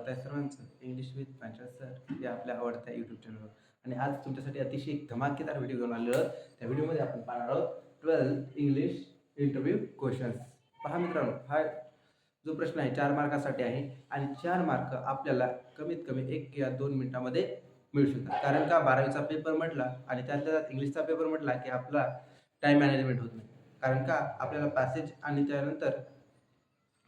स्वागत आहे सर्वांचं इंग्लिश विथ पांचाळ सर या आपल्या आवडत्या यूट्यूब चॅनलवर. आणि आज तुमच्यासाठी अतिशय एक धमाकेदार व्हिडिओ घेऊन आलेलो आहोत. त्या व्हिडिओमध्ये आपण पाहणार आहोत 12th इंग्लिश इंटरव्ह्यू क्वेश्चन्स. पहा मित्रांनो, हा जो प्रश्न आहे 4 मार्कासाठी आहे आणि 4 मार्क आपल्याला कमीत कमी 1 किंवा 2 मिनिटांमध्ये मिळू शकतात. कारण का 12वीचा पेपर म्हटला आणि त्यातल्या इंग्लिशचा पेपर म्हटला की आपला टाईम मॅनेजमेंट होत नाही. कारण का आपल्याला पॅसेज आणि त्यानंतर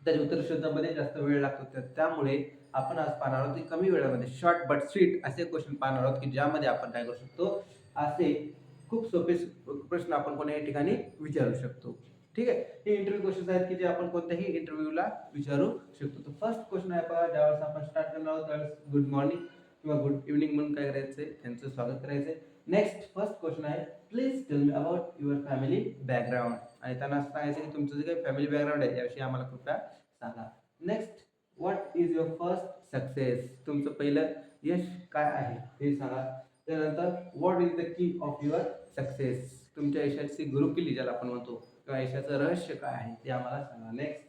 त्याच्या उत्तर शोधण्यामध्ये जास्त वेळ लागतो. त्यामुळे आपण आज पाहणार आहोत की कमी वेळामध्ये शॉर्ट बट स्वीट असे क्वेश्चन पाहणार आहोत की ज्यामध्ये आपण काय करू शकतो, असे खूप सोपे प्रश्न आपण कोणत्याही ठिकाणी विचारू शकतो. ठीक आहे, हे इंटरव्ह्यू क्वेश्चन्स आहेत की जे आपण कोणत्याही इंटरव्ह्यूला विचारू शकतो. तर फर्स्ट क्वेश्चन आहे पहा, ज्यावेळेस आपण स्टार्ट करणार आहोत त्यावेळेस गुड मॉर्निंग किंवा गुड इव्हनिंग म्हणून काय करायचंय, त्यांचं स्वागत करायचंय. नेक्स्ट फर्स्ट क्वेश्चन आहे, please tell me about your family background. आणि त्यांना सांगायचं की तुमचं जे काही फॅमिली बॅकग्राऊंड आहे याविषयी आम्हाला कृपया सांगा. Next, what is your first success. तुमचं पहिलं यश काय आहे हे सांगा. त्यानंतर what is the key of your success. तुमच्या यशाची गुरुकिल्ली ज्याला आपण म्हणतो किंवा यशाचं रहस्य काय आहे ते आम्हाला सांगा. Next,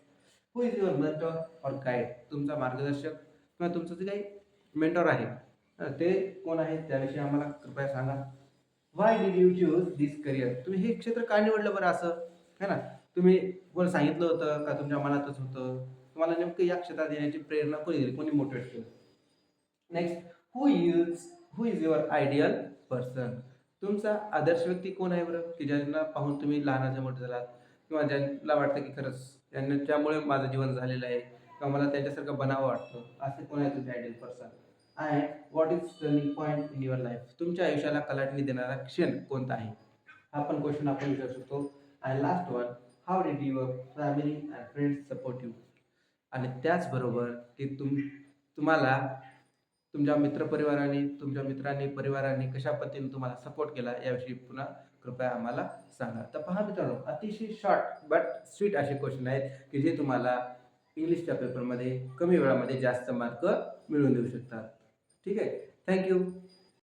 who is your mentor or guide. तुमचा मार्गदर्शक किंवा तुमचं जे काही मेंटॉर आहे ते कोण आहे त्याविषयी आम्हाला कृपया सांगा. Why did you choose this career. तुम्ही हे क्षेत्र का निवडलं बरं असं, है ना. तुम्ही कोण सांगितलं होतं का तुमच्या मनातच होतं. तुम्हाला नेमकं या क्षेत्रात येण्याची प्रेरणा कोणी दिली, कोणी मोटिवेट केलं. Next, who is your ideal person. तुमचा आदर्श व्यक्ती कोण आहे बरं, की ज्यांना पाहून तुम्ही लहानाचे मोठे झालात किंवा ज्यांना वाटतं की खरंच त्यांच्यामुळे माझं जीवन झालेलं आहे किंवा मला त्यांच्यासारखं बनावं वाटतं, असे कोण आहे तुमचे ideal person. And what is turning point in your life. तुमच्या आयुष्याला कलाटणी देणारा क्षण कोणता आहे, हा पण क्वेश्चन आपण विचारू शकतो. And last one, how did your family and friends support you. आणि त्याचबरोबर की तुम्हाला तुमच्या मित्रपरिवाराने, तुमच्या मित्रांनी, परिवाराने कशा पद्धतीने तुम्हाला सपोर्ट केला याविषयी पुन्हा कृपया आम्हाला सांगा. तर पहा मित्रांनो, अतिशय शॉर्ट बट स्वीट असे क्वेश्चन आहेत की जे तुम्हाला इंग्लिशच्या पेपरमध्ये कमी वेळामध्ये जास्त मार्क मिळवून देऊ शकतात. ठीक आहे, थँक्यू.